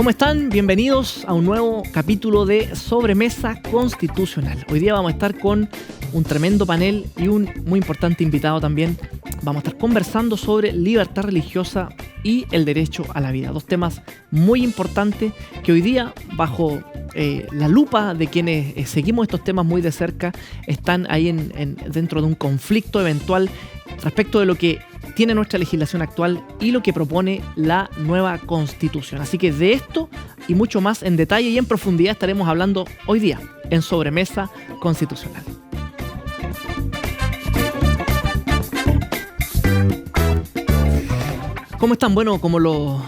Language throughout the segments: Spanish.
¿Cómo están? Bienvenidos a un nuevo capítulo de Sobremesa Constitucional. Hoy día vamos a estar con un tremendo panel y un muy importante invitado también. Vamos a estar conversando sobre libertad religiosa y el derecho a la vida. Dos temas muy importantes que hoy día, bajo la lupa de quienes seguimos estos temas muy de cerca, están ahí dentro de un conflicto eventual respecto de lo que tiene nuestra legislación actual y lo que propone la nueva Constitución. Así que de esto y mucho más en detalle y en profundidad estaremos hablando hoy día en Sobremesa Constitucional. ¿Cómo están? Bueno, como lo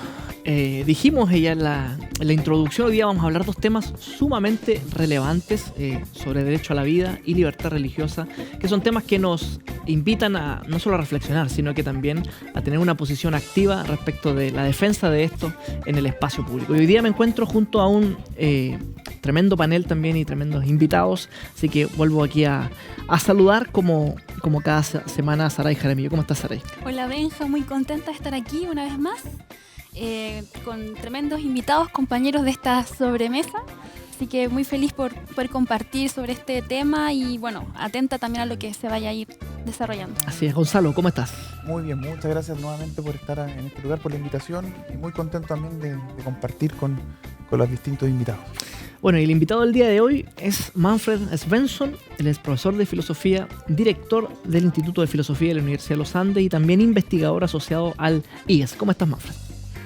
dijimos ya en la introducción, hoy día vamos a hablar dos temas sumamente relevantes sobre derecho a la vida y libertad religiosa, que son temas que nos invitan a no solo a reflexionar, sino que también a tener una posición activa respecto de la defensa de esto en el espacio público. Y hoy día me encuentro junto a un tremendo panel también y tremendos invitados, así que vuelvo aquí a saludar como cada semana a Saray Jaramillo. ¿Cómo estás, Saray? Hola, Benja, muy contenta de estar aquí una vez más, con tremendos invitados, compañeros de esta sobremesa. Así que muy feliz por poder compartir sobre este tema y, bueno, atenta también a lo que se vaya a ir desarrollando. Así es. Gonzalo, ¿cómo estás? Muy bien, muchas gracias nuevamente por estar en este lugar, por la invitación, y muy contento también de compartir con los distintos invitados. Bueno, y el invitado del día de hoy es Manfred Svensson. Él es profesor de filosofía, director del Instituto de Filosofía de la Universidad de los Andes y también investigador asociado al IES. ¿Cómo estás, Manfred?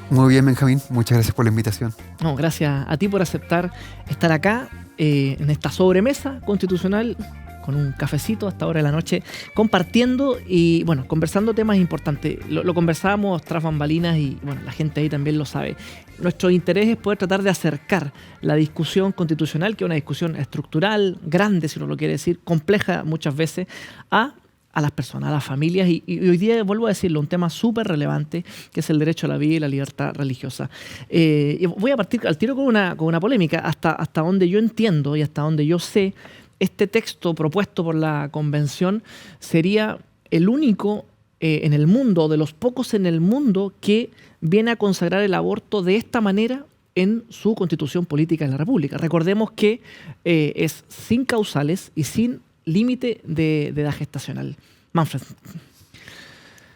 Muy bien, Benjamín. Muchas gracias por la invitación. No, gracias a ti por aceptar estar acá en esta sobremesa constitucional con un cafecito a esta hora de la noche, compartiendo y, bueno, conversando temas importantes. Lo conversábamos tras bambalinas y, bueno, la gente ahí también lo sabe. Nuestro interés es poder tratar de acercar la discusión constitucional, que es una discusión estructural, grande, si uno lo quiere decir, compleja muchas veces, a las personas, a las familias, y hoy día, vuelvo a decirlo, un tema súper relevante, que es el derecho a la vida y la libertad religiosa. Y voy a partir al tiro con una polémica, hasta donde yo entiendo y hasta donde yo sé, este texto propuesto por la Convención sería el único en el mundo, de los pocos en el mundo, que viene a consagrar el aborto de esta manera en su Constitución Política de la República. Recordemos que es sin causales y sin límite de edad gestacional. Manfred.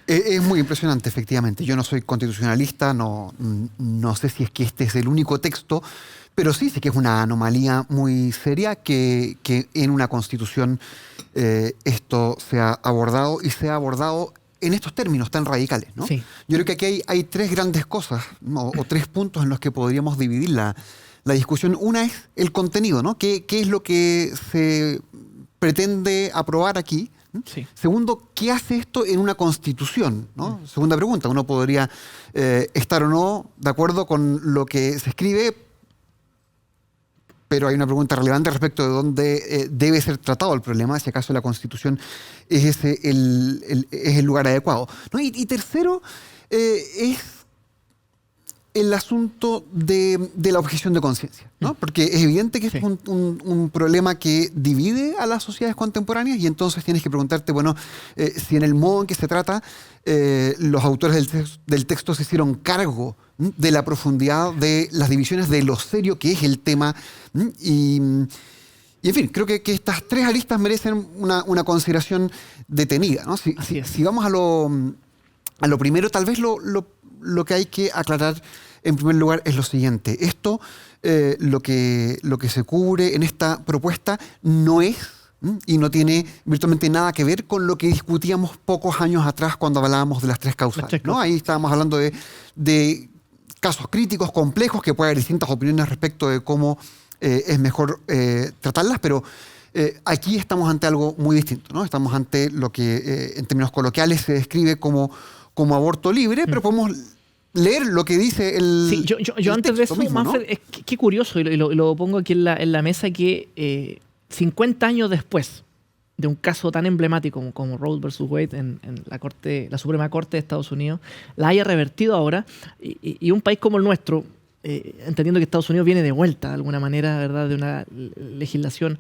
Es muy impresionante, efectivamente. Yo no soy constitucionalista, no sé si es que este es el único texto, pero sí sé que es una anomalía muy seria que en una constitución esto se ha abordado y se ha abordado en estos términos tan radicales, ¿no? Sí. Yo creo que aquí hay tres grandes cosas, ¿no? o tres puntos en los que podríamos dividir la discusión. Una es el contenido, ¿no? ¿Qué es lo que se pretende aprobar aquí? Sí. Segundo, ¿qué hace esto en una constitución? ¿No? Segunda pregunta, uno podría estar o no de acuerdo con lo que se escribe, pero hay una pregunta relevante respecto de dónde debe ser tratado el problema, si acaso la Constitución es el lugar adecuado, ¿no? Y tercero, es el asunto de la objeción de conciencia, ¿no? Porque es evidente que sí. es un problema que divide a las sociedades contemporáneas, y entonces tienes que preguntarte, bueno, si en el modo en que se trata los autores del texto se hicieron cargo de la profundidad de las divisiones, de lo serio que es el tema, y en fin, creo que estas tres aristas merecen una consideración detenida, ¿no? Así es. Si vamos a lo primero, tal vez lo que hay que aclarar en primer lugar es lo siguiente. Esto, lo que se cubre en esta propuesta no es y no tiene virtualmente nada que ver con lo que discutíamos pocos años atrás cuando hablábamos de las tres causales, ¿no? Ahí estábamos hablando de casos críticos, complejos, que puede haber distintas opiniones respecto de cómo es mejor tratarlas, pero aquí estamos ante algo muy distinto, ¿no? Estamos ante lo que en términos coloquiales se describe como aborto libre, pero podemos leer lo que dice el Sí, yo antes de eso, mismo, ¿no? Manfred, qué curioso, y lo pongo aquí en la mesa, que 50 años después de un caso tan emblemático como Roe versus Wade en la Suprema Corte de Estados Unidos, la haya revertido ahora, y un país como el nuestro, entendiendo que Estados Unidos viene de vuelta de alguna manera, ¿verdad?, de una legislación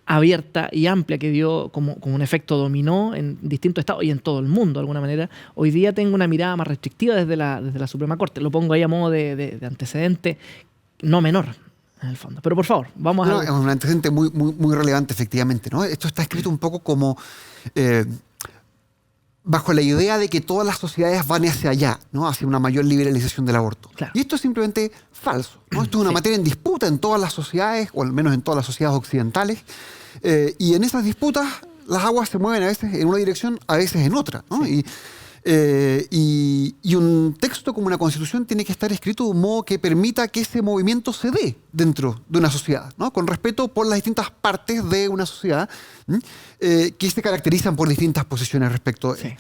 abierta y amplia que dio como un efecto dominó en distintos estados y en todo el mundo de alguna manera, hoy día tengo una mirada más restrictiva desde la Suprema Corte. Lo pongo ahí a modo de antecedente. no menor, en el fondo. Pero por favor, vamos No, a... es un antecedente muy relevante, efectivamente, ¿no? Esto está escrito un poco como bajo la idea de que todas las sociedades van hacia allá, ¿no? Hacia una mayor liberalización del aborto. Claro. Y esto es simplemente falso, ¿no? Esto es una Sí. materia en disputa en todas las sociedades, o al menos en todas las sociedades occidentales, y en esas disputas las aguas se mueven a veces en una dirección, a veces en otra, ¿no? Sí. Y un texto como una constitución tiene que estar escrito de un modo que permita que ese movimiento se dé dentro de una sociedad, ¿no? Con respeto por las distintas partes de una sociedad que se caracterizan por distintas posiciones respecto Sí.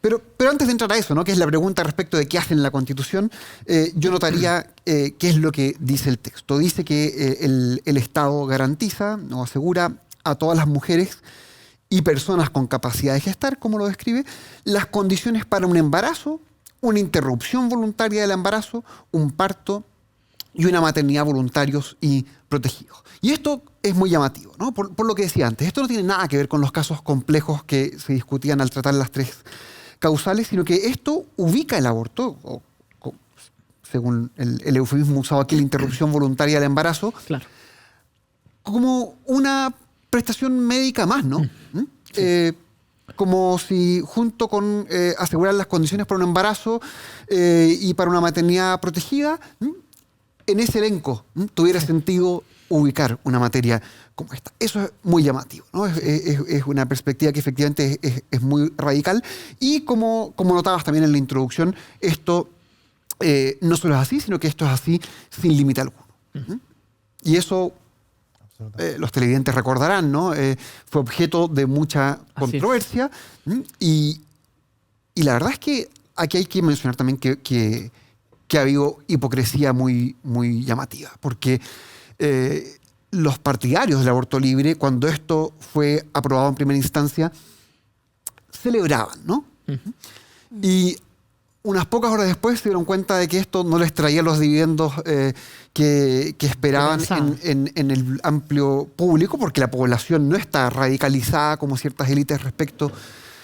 Pero antes de entrar a eso, ¿no? Que es la pregunta respecto de qué hace en la constitución, yo notaría qué es lo que dice el texto. Dice que el Estado garantiza o asegura a todas las mujeres y personas con capacidad de gestar, como lo describe, las condiciones para un embarazo, una interrupción voluntaria del embarazo, un parto y una maternidad voluntarios y protegidos. Y esto es muy llamativo, ¿no? Por lo que decía antes, esto no tiene nada que ver con los casos complejos que se discutían al tratar las tres causales, sino que esto ubica el aborto, según el eufemismo usado aquí, la interrupción voluntaria del embarazo, Claro. como una prestación médica más, ¿no? Como si junto con asegurar las condiciones para un embarazo y para una maternidad protegida, en ese elenco tuviera sentido ubicar una materia como esta. Eso es muy llamativo, ¿no? Es una perspectiva que efectivamente es muy radical y como notabas también en la introducción, esto no solo es así, sino que esto es así sin límite alguno. Y eso... los televidentes recordarán, ¿no? Fue objeto de mucha controversia y la verdad es que aquí hay que mencionar también que ha habido hipocresía muy llamativa, porque los partidarios del aborto libre, cuando esto fue aprobado en primera instancia, celebraban, ¿no? Y unas pocas horas después se dieron cuenta de que esto no les traía los dividendos que esperaban en el amplio público, porque la población no está radicalizada como ciertas élites respecto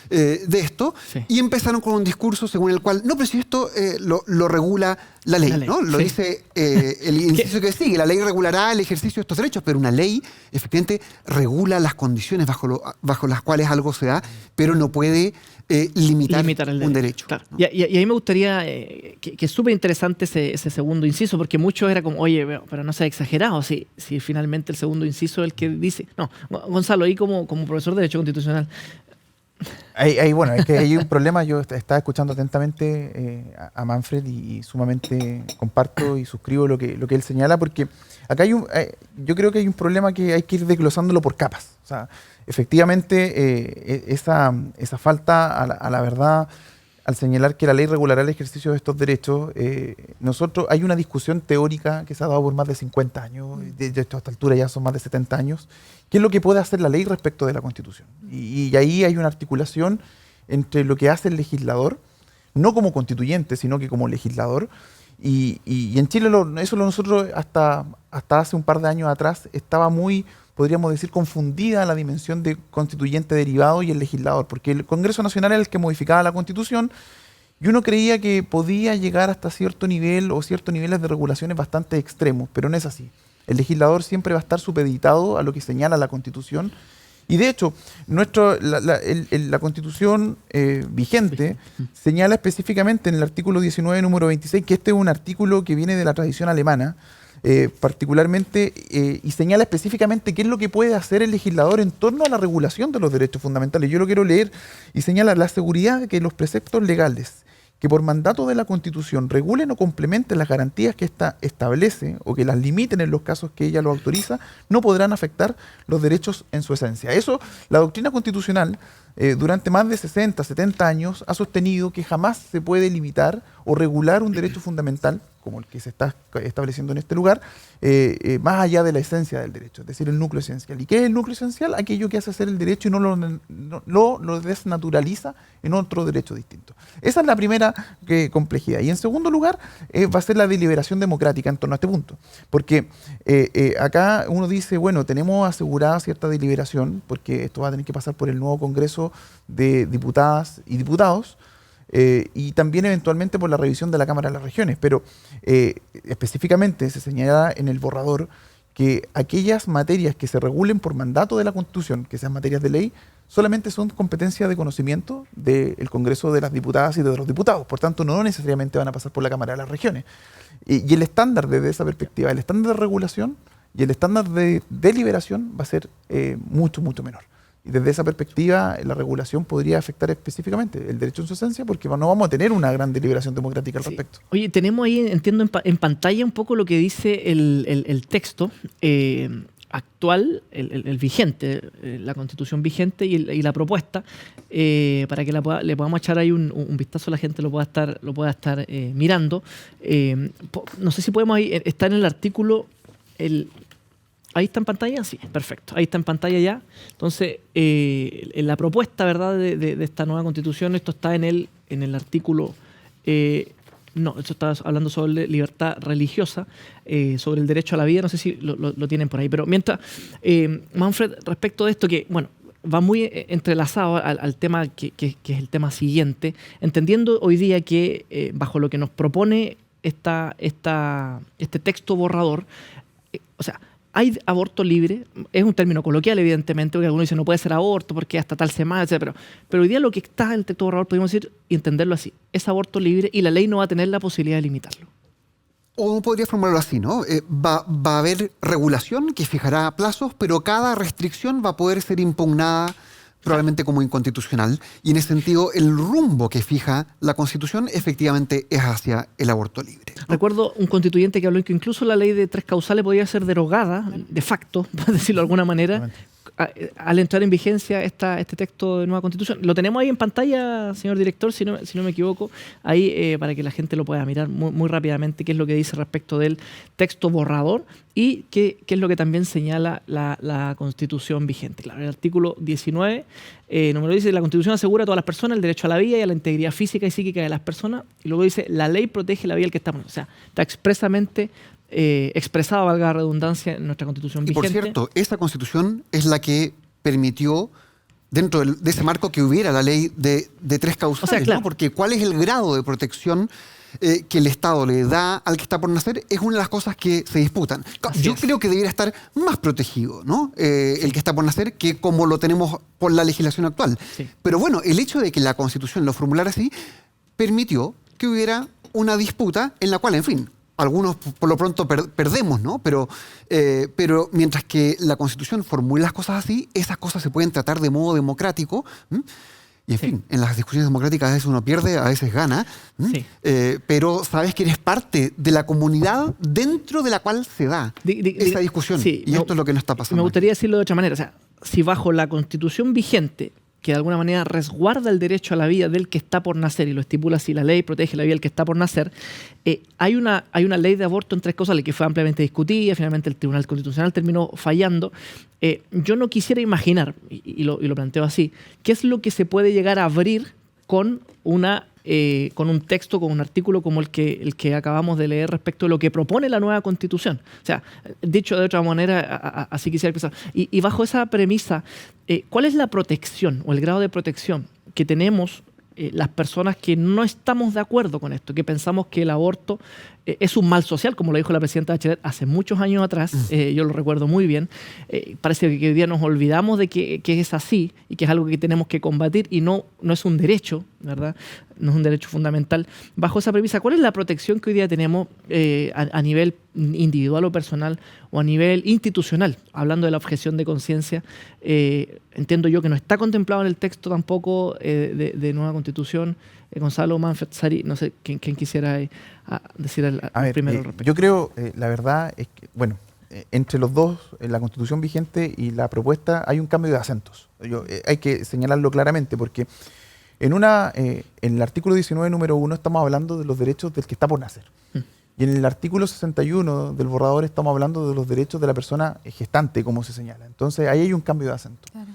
de esto, Sí. y empezaron con un discurso según el cual, no, pero si esto lo regula la ley, ¿no? Lo sí. dice el inciso que sigue, la ley regulará el ejercicio de estos derechos, pero una ley efectivamente regula las condiciones bajo las cuales algo se da, pero no puede limitar un derecho. Claro. ¿no? Y ahí me gustaría, que es súper interesante ese segundo inciso, porque muchos era como, oye, pero no sea exagerado, si finalmente el segundo inciso es el que dice... No, Gonzalo, ahí como profesor de Derecho Constitucional... Bueno, es que hay un problema. Yo estaba escuchando atentamente a Manfred y sumamente comparto y suscribo lo que él señala, porque acá yo creo que hay un problema que hay que ir desglosándolo por capas. O sea, efectivamente, esa falta a la verdad al señalar que la ley regulará el ejercicio de estos derechos, hay una discusión teórica que se ha dado por más de 50 años, de esta altura ya son más de 70 años, qué es lo que puede hacer la ley respecto de la Constitución. Y ahí hay una articulación entre lo que hace el legislador, no como constituyente, sino que como legislador. Y en Chile nosotros hasta hace un par de años atrás estaba muy, podríamos decir, confundida la dimensión de constituyente derivado y el legislador, porque el Congreso Nacional era el que modificaba la Constitución y uno creía que podía llegar hasta cierto nivel o ciertos niveles de regulaciones bastante extremos, pero no es así. El legislador siempre va a estar supeditado a lo que señala la Constitución. Y de hecho, la Constitución vigente señala específicamente en el artículo 19, número 26, que este es un artículo que viene de la tradición alemana, particularmente, y señala específicamente qué es lo que puede hacer el legislador en torno a la regulación de los derechos fundamentales. Yo lo quiero leer y señala la seguridad de que los preceptos legales que por mandato de la Constitución regulen o complementen las garantías que ésta establece o que las limiten en los casos que ella lo autoriza, no podrán afectar los derechos en su esencia. Eso, la doctrina constitucional, durante más de 60, 70 años, ha sostenido que jamás se puede limitar o regular un derecho fundamental, como el que se está estableciendo en este lugar, más allá de la esencia del derecho, es decir, el núcleo esencial. ¿Y qué es el núcleo esencial? Aquello que hace ser el derecho y no lo desnaturaliza en otro derecho distinto. Esa es la primera complejidad. Y en segundo lugar, va a ser la deliberación democrática en torno a este punto. Porque acá uno dice, bueno, tenemos asegurada cierta deliberación, porque esto va a tener que pasar por el nuevo Congreso de Diputadas y Diputados, y también eventualmente por la revisión de la Cámara de las Regiones. Pero específicamente se señala en el borrador que aquellas materias que se regulen por mandato de la Constitución, que sean materias de ley, solamente son competencia de conocimiento del Congreso de las Diputadas y de los diputados. Por tanto, no necesariamente van a pasar por la Cámara de las Regiones. Y el estándar desde esa perspectiva, el estándar de regulación y el estándar de deliberación va a ser mucho, mucho menor. Y desde esa perspectiva, la regulación podría afectar específicamente el derecho en su esencia, porque no vamos a tener una gran deliberación democrática al respecto. Oye, tenemos ahí, entiendo, en pantalla un poco lo que dice el texto actual, el vigente, la Constitución vigente y la propuesta, para que le podamos echar ahí un vistazo, la gente lo pueda estar mirando. No sé si podemos ahí, está en el artículo... ¿Ahí está en pantalla? Sí, perfecto. Ahí está en pantalla ya. Entonces, en la propuesta, ¿verdad?, de esta nueva Constitución, esto está en el artículo... no, esto está hablando sobre libertad religiosa, sobre el derecho a la vida. No sé si lo tienen por ahí. Pero mientras, Manfred, respecto de esto, que, bueno, va muy entrelazado al tema que es el tema siguiente, entendiendo hoy día que, bajo lo que nos propone este texto borrador, o sea, hay aborto libre, es un término coloquial, evidentemente, porque algunos dicen no puede ser aborto porque hasta tal semana, etc. Pero hoy día lo que está en el texto borrador, podemos decir y entenderlo así, es aborto libre y la ley no va a tener la posibilidad de limitarlo. O podría formularlo así, ¿no? Va a haber regulación que fijará plazos, pero cada restricción va a poder ser impugnada probablemente como inconstitucional. Y en ese sentido, el rumbo que fija la Constitución efectivamente es hacia el aborto libre, ¿no? Recuerdo un constituyente que habló en que incluso la ley de 3 causales podía ser derogada, de facto, por decirlo de alguna manera, al entrar en vigencia este texto de nueva Constitución. Lo tenemos ahí en pantalla, señor director, si no me equivoco, ahí para que la gente lo pueda mirar muy rápidamente, qué es lo que dice respecto del texto borrador y qué es lo que también señala la Constitución vigente. Claro, el artículo 19, número dice, la Constitución asegura a todas las personas el derecho a la vida y a la integridad física y psíquica de las personas, y luego dice, la ley protege la vida del que está... O sea, está expresamente... expresada, valga la redundancia, en nuestra Constitución vigente. Y por cierto, esa Constitución es la que permitió, dentro de ese marco, que hubiera la ley de 3 causales, o sea, claro, ¿no? Porque cuál es el grado de protección que el Estado le da al que está por nacer es una de las cosas que se disputan. Yo creo que debería estar más protegido, ¿no? El que está por nacer que como lo tenemos por la legislación actual. Sí. Pero bueno, el hecho de que la Constitución lo formulara así permitió que hubiera una disputa en la cual, en fin, algunos por lo pronto perdemos, ¿no? Pero mientras que la Constitución formule las cosas así, esas cosas se pueden tratar de modo democrático. Y en fin, en las discusiones democráticas a veces uno pierde, a veces gana. Sí. Pero sabes que eres parte de la comunidad dentro de la cual se da esa discusión. Sí, y esto es lo que no está pasando. Me gustaría decirlo de otra manera. O sea, si bajo la Constitución vigente, que de alguna manera resguarda el derecho a la vida del que está por nacer, y lo estipula así, la ley protege la vida del que está por nacer, hay una ley de aborto en 3 causales que fue ampliamente discutida, finalmente el Tribunal Constitucional terminó fallando. Yo no quisiera imaginar, y lo planteo así, qué es lo que se puede llegar a abrir con un texto, con un artículo como el que acabamos de leer respecto de lo que propone la nueva Constitución. O sea, dicho de otra manera, así quisiera empezar. Y bajo esa premisa, ¿cuál es la protección o el grado de protección que tenemos las personas que no estamos de acuerdo con esto, que pensamos que el aborto es un mal social, como lo dijo la presidenta Bachelet hace muchos años atrás? Yo lo recuerdo muy bien. Parece que hoy día nos olvidamos de que es así y que es algo que tenemos que combatir y no es un derecho, ¿verdad? No es un derecho fundamental. Bajo esa premisa, ¿cuál es la protección que hoy día tenemos a nivel individual o personal o a nivel institucional? Hablando de la objeción de conciencia, entiendo yo que no está contemplado en el texto tampoco de nueva Constitución. Gonzalo, Manfred, Sari, no sé quién quisiera decir primero al respecto. Yo creo, la verdad es que, bueno, entre los dos, la Constitución vigente y la propuesta, hay un cambio de acentos. Hay que señalarlo claramente, porque en el artículo 19, número 1, estamos hablando de los derechos del que está por nacer. Y en el artículo 61 del borrador estamos hablando de los derechos de la persona gestante, como se señala. Entonces, ahí hay un cambio de acento. Claro.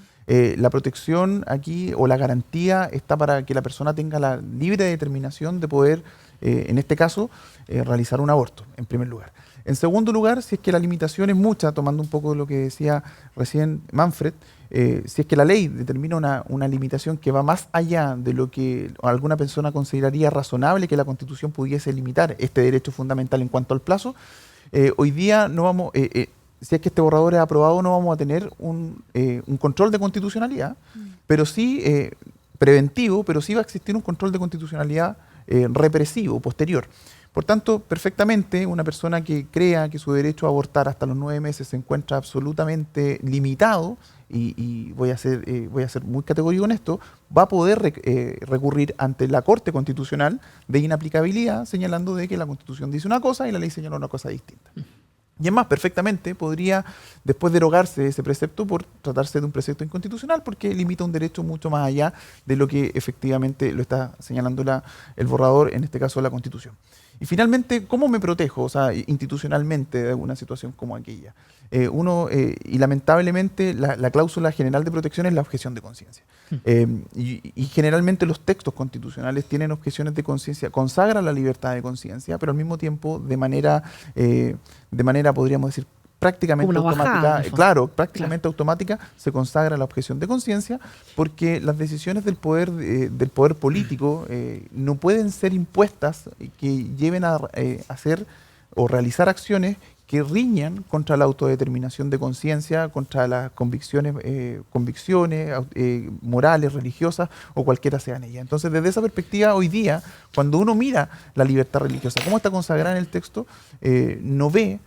La protección aquí o la garantía está para que la persona tenga la libre determinación de poder en este caso, realizar un aborto, en primer lugar. En segundo lugar, si es que la limitación es mucha, tomando un poco de lo que decía recién Manfred, si es que la ley determina una limitación que va más allá de lo que alguna persona consideraría razonable que la Constitución pudiese limitar este derecho fundamental en cuanto al plazo, hoy día no vamos, si es que este borrador es aprobado, no vamos a tener un control de constitucionalidad, pero sí preventivo, pero sí va a existir un control de constitucionalidad represivo, posterior. Por tanto, perfectamente, una persona que crea que su derecho a abortar hasta los 9 meses se encuentra absolutamente limitado, y voy a ser muy categórico en esto, va a poder recurrir ante la Corte Constitucional de inaplicabilidad, señalando de que la Constitución dice una cosa y la ley señala una cosa distinta. Y es más, perfectamente podría después derogarse ese precepto por tratarse de un precepto inconstitucional, porque limita un derecho mucho más allá de lo que efectivamente lo está señalando el borrador, en este caso la Constitución. Y finalmente, ¿cómo me protejo, o sea, institucionalmente de una situación como aquella? Y lamentablemente la cláusula general de protección es la objeción de conciencia. Y generalmente los textos constitucionales tienen objeciones de conciencia, consagran la libertad de conciencia, pero al mismo tiempo de manera podríamos decir, prácticamente automática, prácticamente automática, se consagra la objeción de conciencia, porque las decisiones del poder político no pueden ser impuestas que lleven a hacer o realizar acciones que riñan contra la autodeterminación de conciencia, contra las convicciones morales, religiosas o cualquiera sean ellas. Entonces, desde esa perspectiva, hoy día, cuando uno mira la libertad religiosa, cómo está consagrada en el texto, no ve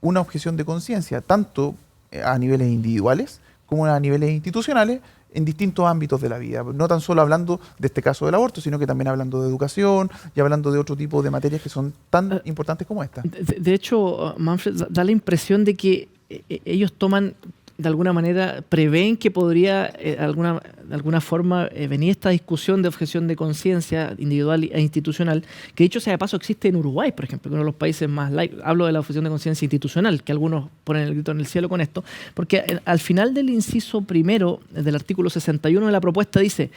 una objeción de conciencia, tanto a niveles individuales como a niveles institucionales, en distintos ámbitos de la vida. No tan solo hablando de este caso del aborto, sino que también hablando de educación y hablando de otro tipo de materias que son tan importantes como esta. De hecho, Manfred, da la impresión de que ellos toman, de alguna manera, prevén que podría de alguna forma venir esta discusión de objeción de conciencia individual e institucional, que dicho sea de paso existe en Uruguay, por ejemplo, que uno de los países más laicos. Hablo de la objeción de conciencia institucional, que algunos ponen el grito en el cielo con esto, porque al final del inciso primero del artículo 61 de la propuesta dice: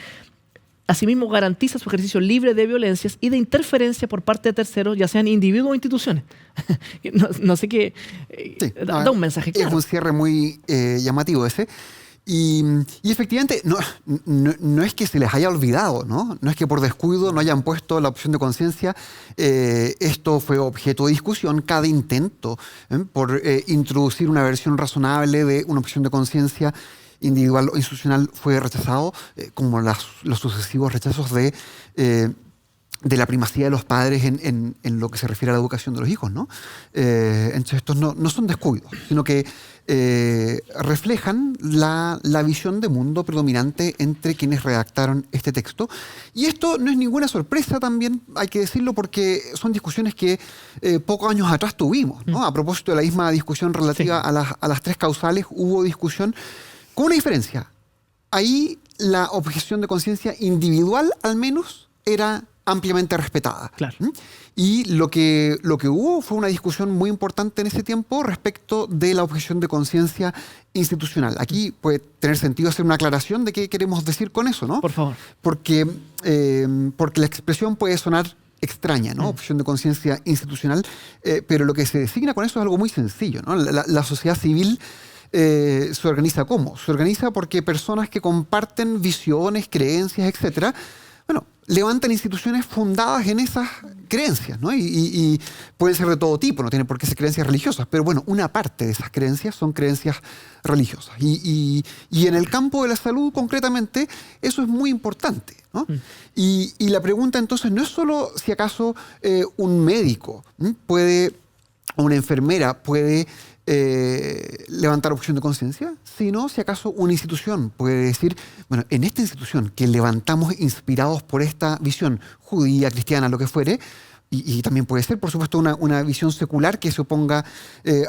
asimismo garantiza su ejercicio libre de violencias y de interferencia por parte de terceros, ya sean individuos o instituciones. no sé qué. Da un mensaje claro. Es un cierre muy llamativo ese. Y efectivamente, no es que se les haya olvidado, ¿no? No es que por descuido no hayan puesto la opción de conciencia. Esto fue objeto de discusión. Cada intento por introducir una versión razonable de una opción de conciencia individual o institucional fue rechazado, como los sucesivos rechazos de la primacía de los padres en lo que se refiere a la educación de los hijos, ¿no? Entonces estos no son descuidos, sino que reflejan la visión de mundo predominante entre quienes redactaron este texto. Y esto no es ninguna sorpresa también, hay que decirlo, porque son discusiones que pocos años atrás tuvimos, ¿no? A propósito de la misma discusión relativa a las 3 causales, hubo discusión con una diferencia. Ahí la objeción de conciencia individual, al menos, era ampliamente respetada. Claro. Y lo que hubo fue una discusión muy importante en ese tiempo respecto de la objeción de conciencia institucional. Aquí puede tener sentido hacer una aclaración de qué queremos decir con eso, ¿no? Por favor. Porque la expresión puede sonar extraña, ¿no? Objeción de conciencia institucional, pero lo que se designa con eso es algo muy sencillo, ¿no? La sociedad civil se organiza ¿cómo? Se organiza porque personas que comparten visiones, creencias, etcétera, levantan instituciones fundadas en esas creencias, ¿no? Y pueden ser de todo tipo, no tienen por qué ser creencias religiosas, pero una parte de esas creencias son creencias religiosas. Y en el campo de la salud, concretamente, eso es muy importante, ¿no? Y la pregunta entonces no es solo si acaso un médico puede, o una enfermera puede levantar objeción de conciencia, sino si acaso una institución puede decir, en esta institución que levantamos inspirados por esta visión judía, cristiana, lo que fuere, y también puede ser, por supuesto, una visión secular que se oponga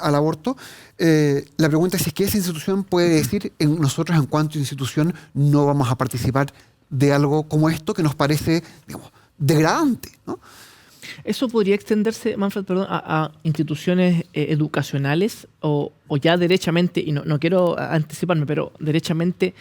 al aborto, la pregunta es si es que esa institución puede decir, nosotros en cuanto a institución no vamos a participar de algo como esto que nos parece, digamos, degradante, ¿no? ¿Eso podría extenderse, Manfred, a instituciones educacionales o ya derechamente, y no quiero anticiparme, pero derechamente,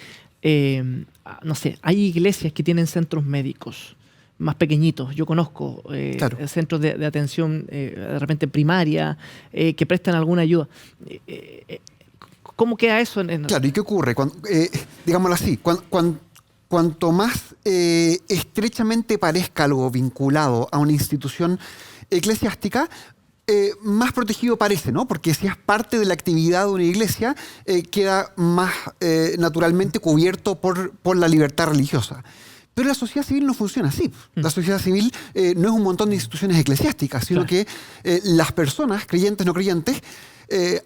no sé, hay iglesias que tienen centros médicos más pequeñitos. Yo conozco Claro. centros de atención de repente primaria que prestan alguna ayuda. ¿Cómo queda eso? Claro, ¿y qué ocurre? Digámoslo así, cuanto más estrechamente parezca algo vinculado a una institución eclesiástica, más protegido parece, ¿no? Porque si es parte de la actividad de una iglesia, queda más naturalmente cubierto por la libertad religiosa. Pero la sociedad civil no funciona así. La sociedad civil no es un montón de instituciones eclesiásticas, sino que las personas, creyentes, no creyentes,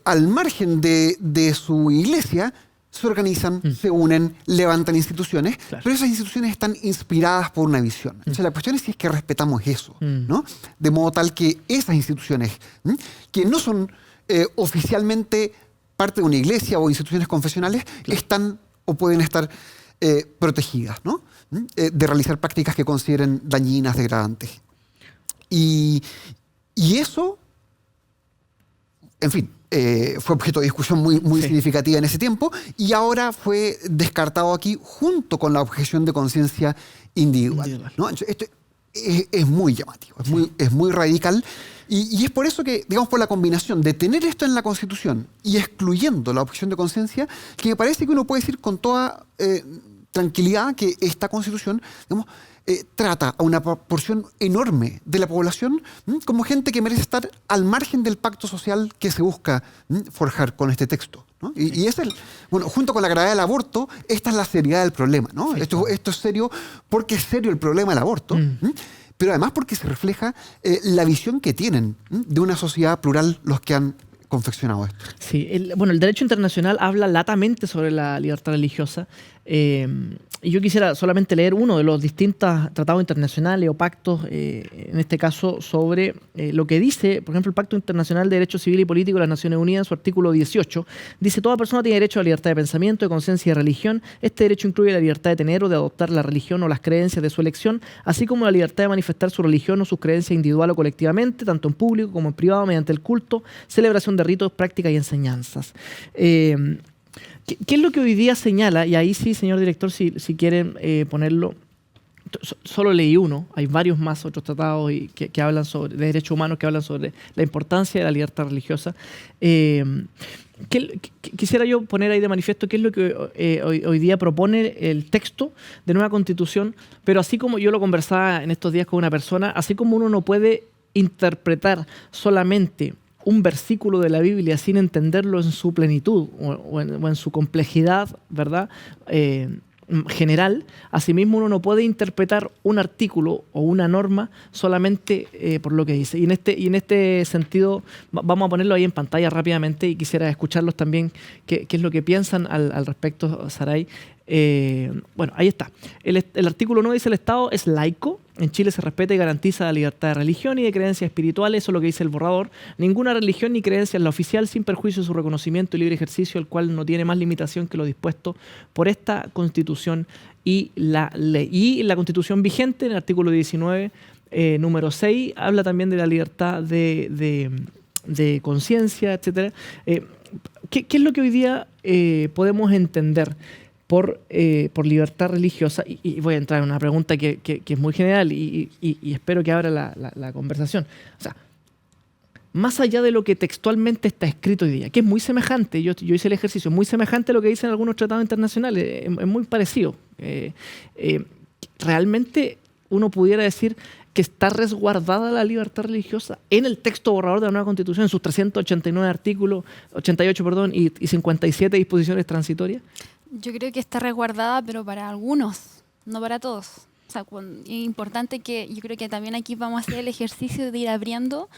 al margen de su iglesia, se organizan, se unen, levantan instituciones, pero esas instituciones están inspiradas por una visión. Entonces la cuestión es si es que respetamos eso, ¿no? De modo tal que esas instituciones, que no son oficialmente parte de una iglesia o instituciones confesionales, están o pueden estar protegidas, ¿no? De realizar prácticas que consideren dañinas, degradantes. Y eso, en fin, fue objeto de discusión muy significativa en ese tiempo y ahora fue descartado aquí junto con la objeción de conciencia individual, ¿no? Entonces, esto es muy llamativo, es muy radical y es por eso que, digamos, por la combinación de tener esto en la Constitución y excluyendo la objeción de conciencia, que me parece que uno puede decir con toda tranquilidad que esta Constitución, digamos, trata a una porción enorme de la población como gente que merece estar al margen del pacto social que se busca forjar con este texto, ¿no? Y es bueno, junto con la gravedad del aborto, esta es la seriedad del problema, ¿no? Esto es serio porque es serio el problema del aborto, pero además porque se refleja la visión que tienen de una sociedad plural los que han confeccionado esto. Sí, el derecho internacional habla latamente sobre la libertad religiosa. Y yo quisiera solamente leer uno de los distintos tratados internacionales o pactos, en este caso, sobre lo que dice, por ejemplo, el Pacto Internacional de Derecho Civil y Político de las Naciones Unidas, en su artículo 18, dice: toda persona tiene derecho a la libertad de pensamiento, de conciencia y de religión. Este derecho incluye la libertad de tener o de adoptar la religión o las creencias de su elección, así como la libertad de manifestar su religión o sus creencias individual o colectivamente, tanto en público como en privado, mediante el culto, celebración de ritos, prácticas y enseñanzas. ¿Qué es lo que hoy día señala? Y ahí sí, señor director, si quieren ponerlo, solo leí uno, hay varios más otros tratados que hablan sobre de derechos humanos, que hablan sobre la importancia de la libertad religiosa. Quisiera yo poner ahí de manifiesto qué es lo que hoy día propone el texto de nueva Constitución, pero así como yo lo conversaba en estos días con una persona, así como uno no puede interpretar solamente un versículo de la Biblia sin entenderlo en su plenitud o en su complejidad, ¿verdad? General, asimismo uno no puede interpretar un artículo o una norma solamente por lo que dice. Y en este sentido, vamos a ponerlo ahí en pantalla rápidamente y quisiera escucharlos también qué es lo que piensan al respecto, Saray. Bueno, ahí está. El artículo 9 dice: el Estado es laico. En Chile se respeta y garantiza la libertad de religión y de creencias espirituales. Eso es lo que dice el borrador. Ninguna religión ni creencia es la oficial, sin perjuicio de su reconocimiento y libre ejercicio, el cual no tiene más limitación que lo dispuesto por esta Constitución y la ley. Y la Constitución vigente, en el artículo 19, número 6, habla también de la libertad de conciencia, etc. ¿Qué es lo que hoy día podemos entender por libertad religiosa? Y voy a entrar en una pregunta que es muy general y espero que abra la conversación. O sea, más allá de lo que textualmente está escrito hoy día, que es muy semejante, yo hice el ejercicio, muy semejante a lo que dicen algunos tratados internacionales, es muy parecido. Realmente uno pudiera decir que está resguardada la libertad religiosa en el texto borrador de la nueva Constitución, en sus 389 artículos, 88, perdón, y 57 disposiciones transitorias. Yo creo que está resguardada, pero para algunos, no para todos. O sea, es importante que yo creo que también aquí vamos a hacer el ejercicio de ir abriendo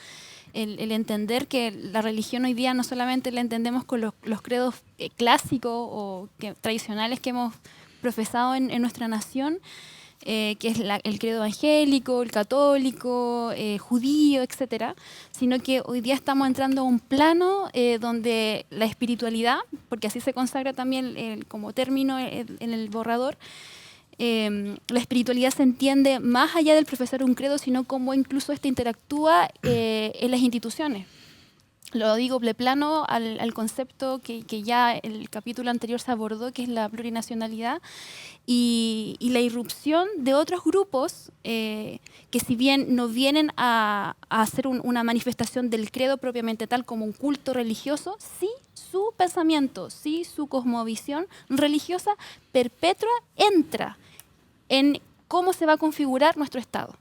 el entender que la religión hoy día no solamente la entendemos con los credos clásicos o tradicionales que hemos profesado en nuestra nación, que es el credo evangélico, el católico, judío, etcétera, sino que hoy día estamos entrando a un plano donde la espiritualidad, porque así se consagra también como término en el borrador, la espiritualidad se entiende más allá del profesar un credo, sino cómo incluso este interactúa en las instituciones. lo digo de plano al concepto que ya el capítulo anterior se abordó, que es la plurinacionalidad y la irrupción de otros grupos que si bien no vienen a hacer una manifestación del credo propiamente tal como un culto religioso, sí su pensamiento, sí su cosmovisión religiosa perpetua entra en cómo se va a configurar nuestro Estado,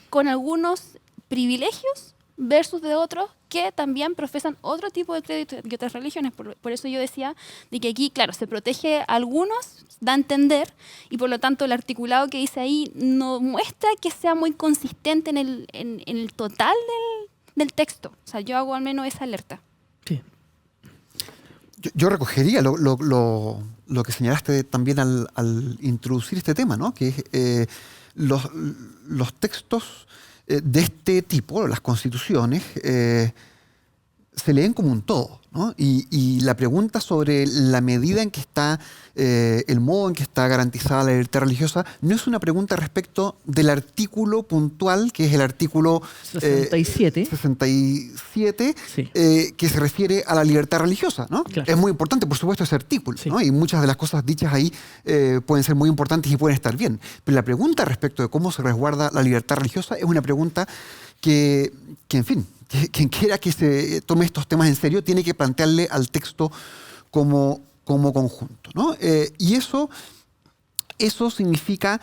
con algunos privilegios versus de otros que también profesan otro tipo de crédito y otras religiones. Por eso yo decía de que aquí, claro, se protege a algunos, da a entender, y por lo tanto el articulado que dice ahí no muestra que sea muy consistente en el total del texto. O sea, yo hago al menos esa alerta. Sí. Yo recogería lo que señalaste también al introducir este tema, ¿no? Que es los textos de este tipo, las constituciones, se leen como un todo, ¿no? Y la pregunta sobre la medida en que está, el modo en que está garantizada la libertad religiosa, no es una pregunta respecto del artículo puntual, que es el artículo 67, 67 sí. Que se refiere a la libertad religiosa, ¿no? Claro. Es muy importante, por supuesto, ese artículo, Sí. ¿no? Y muchas de las cosas dichas ahí pueden ser muy importantes y pueden estar bien. Pero la pregunta respecto de cómo se resguarda la libertad religiosa es una pregunta que en fin, quien quiera que se tome estos temas en serio tiene que plantearle al texto como conjunto, ¿no? Y eso significa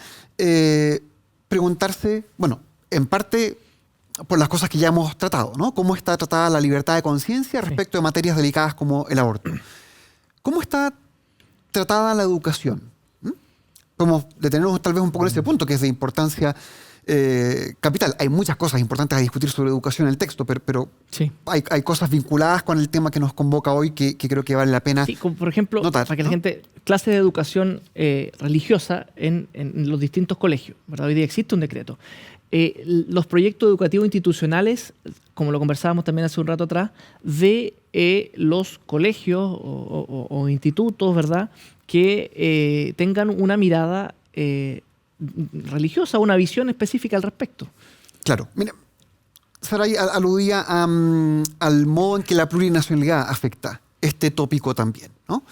preguntarse, bueno, en parte por las cosas que ya hemos tratado, ¿no? ¿Cómo está tratada la libertad de conciencia respecto de materias delicadas como el aborto? ¿Cómo está tratada la educación? Podemos detenernos tal vez un poco en ese punto, que es de importancia capital. Hay muchas cosas importantes a discutir sobre educación en el texto, pero Sí. hay cosas vinculadas con el tema que nos convoca hoy que creo que vale la pena Sí, como por ejemplo, notar, para que ¿no? la gente, clases de educación religiosa en los distintos colegios, ¿verdad? Hoy día existe un decreto. Los proyectos educativos institucionales, como lo conversábamos también hace un rato atrás, de los colegios o institutos, ¿verdad? Que tengan una mirada religiosa, una visión específica al respecto. Claro. Mira, Saray aludía al modo en que la plurinacionalidad afecta este tópico también, ¿no?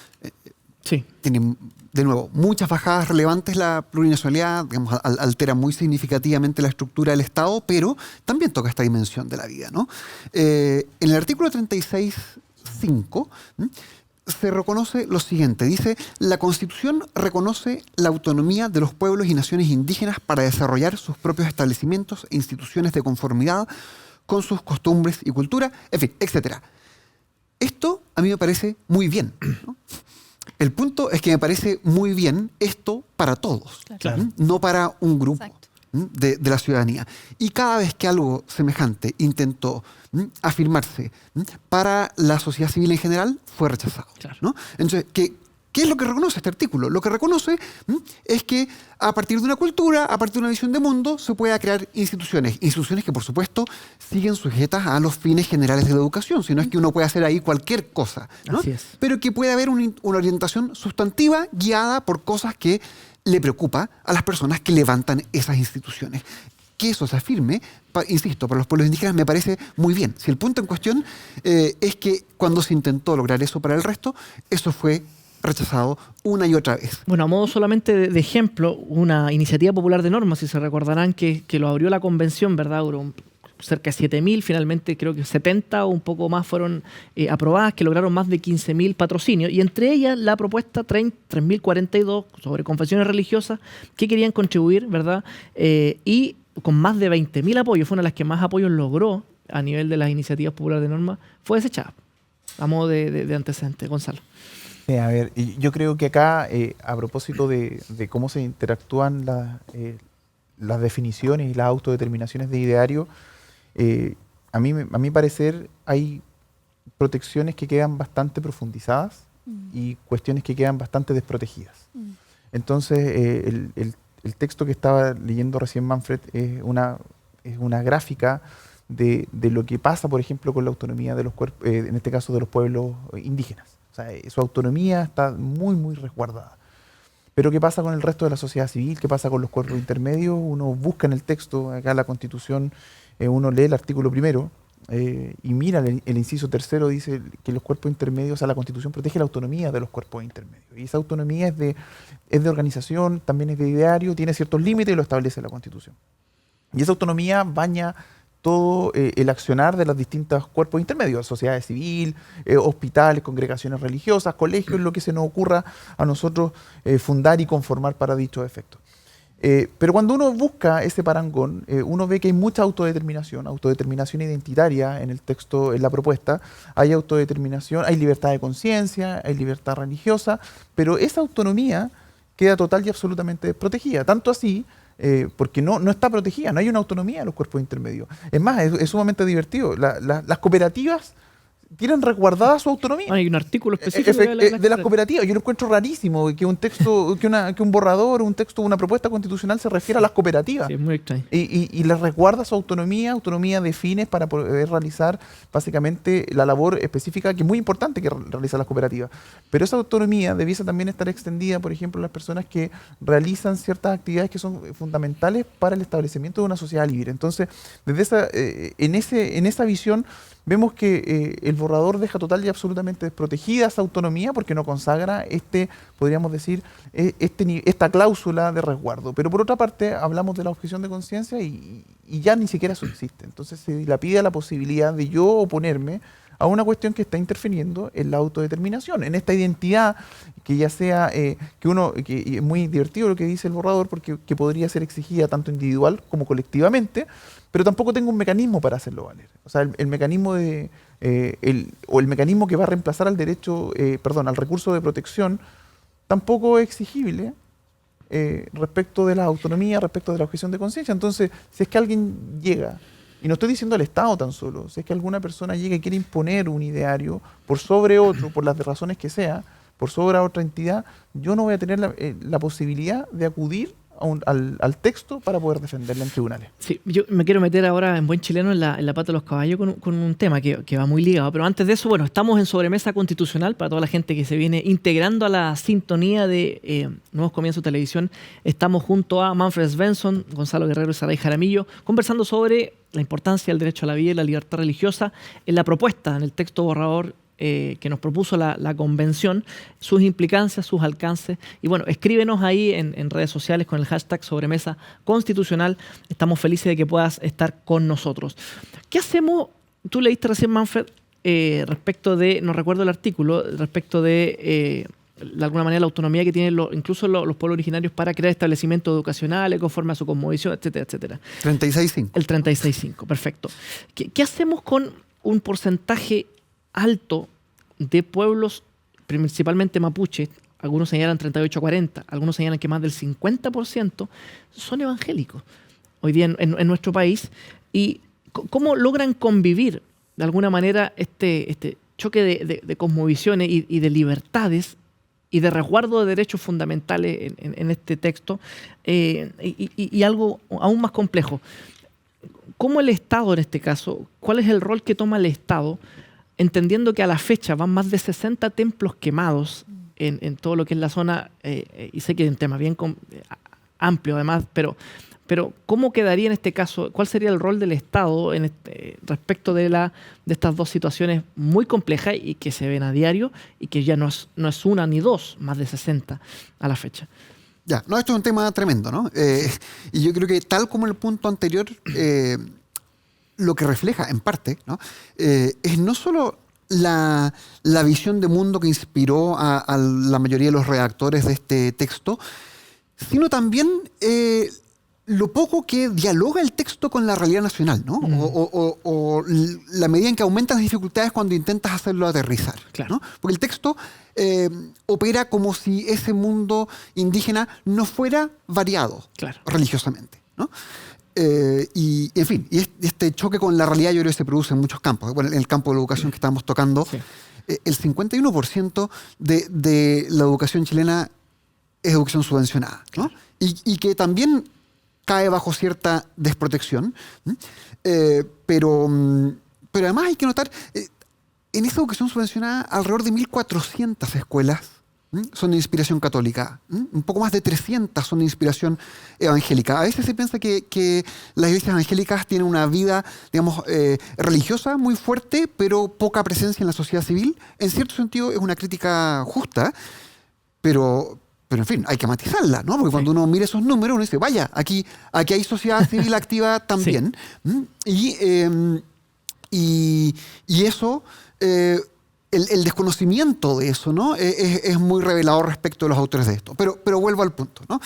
Sí. Tiene, de nuevo, muchas bajadas relevantes la plurinacionalidad, digamos, altera muy significativamente la estructura del Estado, pero también toca esta dimensión de la vida, ¿no? En el artículo 36.5 se reconoce lo siguiente, dice: la Constitución reconoce la autonomía de los pueblos y naciones indígenas para desarrollar sus propios establecimientos e instituciones de conformidad con sus costumbres y cultura, en fin, etc. Esto a mí me parece muy bien, ¿no? El punto es que me parece muy bien esto para todos, Claro. no para un grupo Exacto. de la ciudadanía. Y cada vez que algo semejante intentó afirmarse para la sociedad civil en general, fue rechazado, Claro. ¿no? Entonces, ¿qué es lo que reconoce este artículo? Lo que reconoce es que a partir de una cultura, a partir de una visión de mundo, se pueda crear instituciones que por supuesto siguen sujetas a los fines generales de la educación, si no es que uno puede hacer ahí cualquier cosa, ¿no? Así es. Pero que puede haber una orientación sustantiva guiada por cosas que le preocupa a las personas que levantan esas instituciones. Que eso se afirme, insisto, para los pueblos indígenas me parece muy bien. Si el punto en cuestión es que cuando se intentó lograr eso para el resto, eso fue rechazado una y otra vez. Bueno, a modo solamente de ejemplo, una iniciativa popular de normas, si se recordarán, que lo abrió la convención, ¿verdad? Duró cerca de 7.000, finalmente creo que 70 o un poco más fueron aprobadas, que lograron más de 15.000 patrocinios, y entre ellas la propuesta 3.042 sobre confesiones religiosas que querían contribuir, ¿verdad? Y con más de 20.000 apoyos, fue una de las que más apoyos logró a nivel de las iniciativas populares de normas, fue desechada, a modo de antecedente. Gonzalo. A ver, y yo creo que acá, a propósito de cómo se interactúan las definiciones y las autodeterminaciones de ideario, a mi parecer hay protecciones que quedan bastante profundizadas y cuestiones que quedan bastante desprotegidas. Entonces, el texto que estaba leyendo recién Manfred es una gráfica de lo que pasa, por ejemplo, con la autonomía de los cuerpos, en este caso de los pueblos indígenas. O sea, su autonomía está muy, muy resguardada. Pero ¿qué pasa con el resto de la sociedad civil? ¿Qué pasa con los cuerpos intermedios? Uno busca en el texto, acá en la Constitución, uno lee el artículo primero y mira, el inciso tercero dice que los cuerpos intermedios, o sea, la Constitución protege la autonomía de los cuerpos intermedios. Y esa autonomía es de organización, también es de ideario, tiene ciertos límites y lo establece la Constitución. Y esa autonomía baña todo el accionar de los distintos cuerpos intermedios, sociedad civil, hospitales, congregaciones religiosas, colegios, lo que se nos ocurra a nosotros fundar y conformar para dichos efectos. Pero cuando uno busca ese parangón, uno ve que hay mucha autodeterminación identitaria en el texto, en la propuesta. Hay autodeterminación, hay libertad de conciencia, hay libertad religiosa, pero esa autonomía queda total y absolutamente desprotegida. Tanto así, porque no está protegida, no hay una autonomía de los cuerpos intermedios. Es más, es sumamente divertido. Las cooperativas tienen resguardada su autonomía. Hay un artículo específico de las cooperativas. Yo lo encuentro rarísimo que un texto, que un borrador, un texto, una propuesta constitucional se refiera a las cooperativas. Sí, es muy extraño. Y les resguarda su autonomía de fines para poder realizar básicamente la labor específica que es muy importante que realizan las cooperativas. Pero esa autonomía debiese también estar extendida, por ejemplo, a las personas que realizan ciertas actividades que son fundamentales para el establecimiento de una sociedad libre. Entonces, en esa visión vemos que el borrador deja total y absolutamente desprotegida esa autonomía porque no consagra podríamos decir, esta cláusula de resguardo. Pero por otra parte, hablamos de la objeción de conciencia y ya ni siquiera eso existe. Entonces se dilapida la posibilidad de yo oponerme a una cuestión que está interfiriendo en la autodeterminación, en esta identidad que ya sea, que es muy divertido lo que dice el borrador, porque que podría ser exigida tanto individual como colectivamente, pero tampoco tengo un mecanismo para hacerlo valer. O sea, el mecanismo el mecanismo que va a reemplazar al al recurso de protección, tampoco es exigible respecto de la autonomía, respecto de la objeción de conciencia. Entonces, si es que alguien llega, y no estoy diciendo el Estado tan solo, si es que alguna persona llega y quiere imponer un ideario por sobre otro, por las razones que sea, por sobre a otra entidad, yo no voy a tener la posibilidad de acudir al texto para poder defenderla en tribunales. Sí, yo me quiero meter ahora en buen chileno en la pata de los caballos con un tema que va muy ligado. Pero antes de eso, bueno, estamos en Sobremesa Constitucional para toda la gente que se viene integrando a la sintonía de Nuevos Comienzos Televisión. Estamos junto a Manfred Svensson, Gonzalo Guerrero y Saray Jaramillo, conversando sobre la importancia del derecho a la vida y la libertad religiosa en la propuesta, en el texto borrador que nos propuso la convención, sus implicancias, sus alcances. Y bueno, escríbenos ahí en redes sociales con el hashtag Sobremesa Constitucional. Estamos felices de que puedas estar con nosotros. ¿Qué hacemos? Tú leíste recién, Manfred, respecto de, no recuerdo el artículo, respecto de alguna manera la autonomía que tienen incluso los pueblos originarios para crear establecimientos educacionales conforme a su cosmovisión, etcétera, etcétera. 36.5. El 36.5, perfecto. ¿Qué hacemos con un porcentaje alto de pueblos, principalmente mapuches? Algunos señalan 38-40, algunos señalan que más del 50% son evangélicos hoy día en nuestro país? ¿Y cómo logran convivir de alguna manera este choque de cosmovisiones y de libertades y de resguardo de derechos fundamentales en este texto? Y algo aún más complejo, ¿cómo el Estado en este caso, cuál es el rol que toma el Estado, entendiendo que a la fecha van más de 60 templos quemados en todo lo que es la zona, y sé que es un tema bien amplio además, pero ¿cómo quedaría en este caso? ¿Cuál sería el rol del Estado respecto de estas dos situaciones muy complejas y que se ven a diario y que ya no es una ni dos, más de 60 a la fecha? Ya, no, esto es un tema tremendo, ¿no? Y yo creo que tal como el punto anterior, lo que refleja, en parte, ¿no? Es no solo la visión de mundo que inspiró a la mayoría de los redactores de este texto, sino también lo poco que dialoga el texto con la realidad nacional, ¿no? O la medida en que aumentan las dificultades cuando intentas hacerlo aterrizar, claro, ¿no? Porque el texto opera como si ese mundo indígena no fuera variado, claro, religiosamente, ¿no? Y en fin, y este choque con la realidad yo creo que se produce en muchos campos. Bueno, en el campo de la educación que estábamos tocando, sí, el 51% de la educación chilena es educación subvencionada, ¿no? Y que también cae bajo cierta desprotección. Pero además hay que notar, en esa educación subvencionada, alrededor de 1.400 escuelas son de inspiración católica. Un poco más de 300 son de inspiración evangélica. A veces se piensa que las iglesias evangélicas tienen una vida, digamos, religiosa muy fuerte, pero poca presencia en la sociedad civil. En cierto sentido es una crítica justa, pero en fin, hay que matizarla, ¿no? Porque cuando uno mira esos números, uno dice, vaya, aquí hay sociedad civil activa también. Y eso, el desconocimiento de eso, ¿no? Es muy revelador respecto de los autores de esto. Pero vuelvo al punto, ¿no?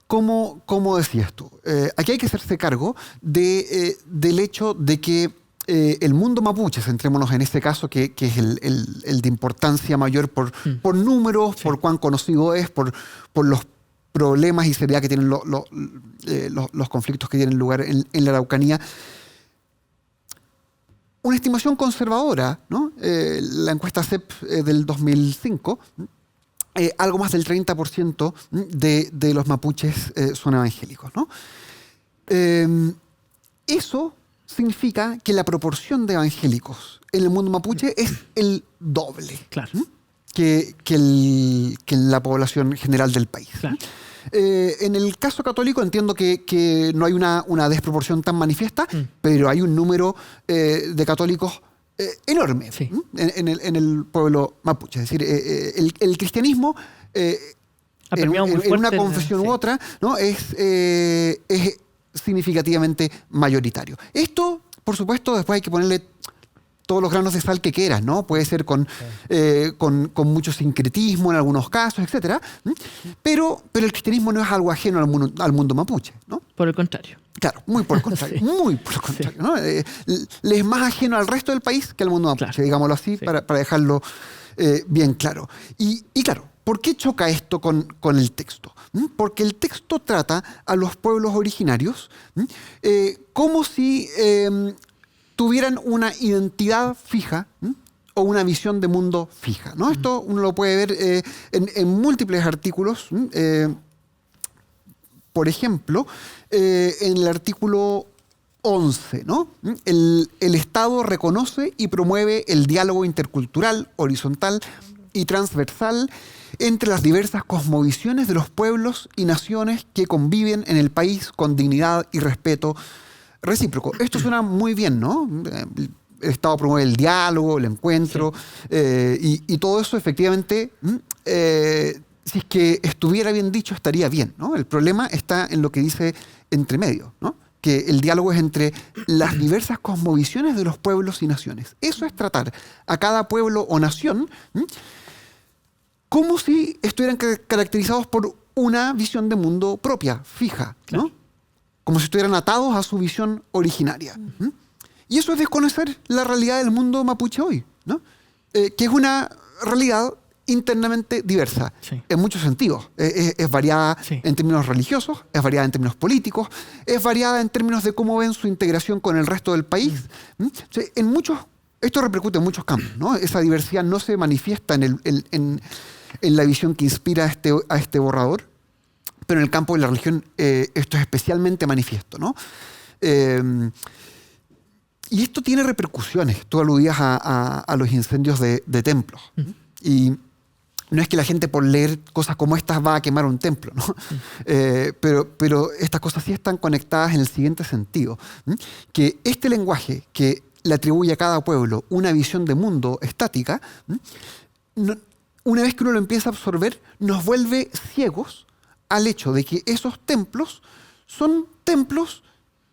¿Cómo decías tú? Aquí hay que hacerse cargo del hecho de que el mundo mapuche, centrémonos en este caso, que es el de importancia mayor por números, por cuán conocido es, por los problemas y seriedad que tienen los conflictos que tienen lugar en la Araucanía. Una estimación conservadora, ¿no? La encuesta CEP del 2005, algo más del 30% de los mapuches son evangélicos, ¿no? Eso significa que la proporción de evangélicos en el mundo mapuche es el doble, Claro. que la población general del país. Claro. En el caso católico entiendo que no hay una desproporción tan manifiesta, pero hay un número de católicos enorme, Sí. en el pueblo mapuche. Es decir, el cristianismo Ha permeado muy en una fuerte, confesión sí. u otra, ¿no? es significativamente mayoritario. Esto, por supuesto, después hay que ponerle todos los granos de sal que quieras, ¿no? Puede ser con mucho sincretismo en algunos casos, etc. Pero el cristianismo no es algo ajeno al mundo mapuche, ¿no? Por el contrario. Claro, muy por el contrario, Sí. muy por el contrario, ¿no? Le es más ajeno al resto del país que al mundo mapuche, Claro. digámoslo así, Sí. para dejarlo bien claro. Y claro, ¿por qué choca esto con el texto? Porque el texto trata a los pueblos originarios como si tuvieran una identidad fija o una visión de mundo fija, ¿no? Esto uno lo puede ver en múltiples artículos. Por ejemplo, en el artículo 11, ¿no? El Estado reconoce y promueve el diálogo intercultural, horizontal y transversal entre las diversas cosmovisiones de los pueblos y naciones que conviven en el país con dignidad y respeto recíproco. Esto suena muy bien, ¿no? El Estado promueve el diálogo, el encuentro, y todo eso efectivamente, si es que estuviera bien dicho, estaría bien, ¿no? El problema está en lo que dice entre medio, ¿no? Que el diálogo es entre las diversas cosmovisiones de los pueblos y naciones. Eso es tratar a cada pueblo o nación como si estuvieran caracterizados por una visión de mundo propia, fija, ¿no? Claro. Como si estuvieran atados a su visión originaria. Y eso es desconocer la realidad del mundo mapuche hoy, ¿no? Que es una realidad internamente diversa, Sí. en muchos sentidos. Es variada Sí. en términos religiosos, es variada en términos políticos, es variada en términos de cómo ven su integración con el resto del país. O sea, esto repercute en muchos campos, ¿no? Esa diversidad no se manifiesta en la visión que inspira a este borrador, pero en el campo de la religión esto es especialmente manifiesto, ¿no? Y esto tiene repercusiones. Tú aludías a los incendios de templos. Y no es que la gente por leer cosas como estas va a quemar un templo, ¿no? Pero estas cosas sí están conectadas en el siguiente sentido. Que este lenguaje que le atribuye a cada pueblo una visión de mundo estática, una vez que uno lo empieza a absorber, nos vuelve ciegos al hecho de que esos templos son templos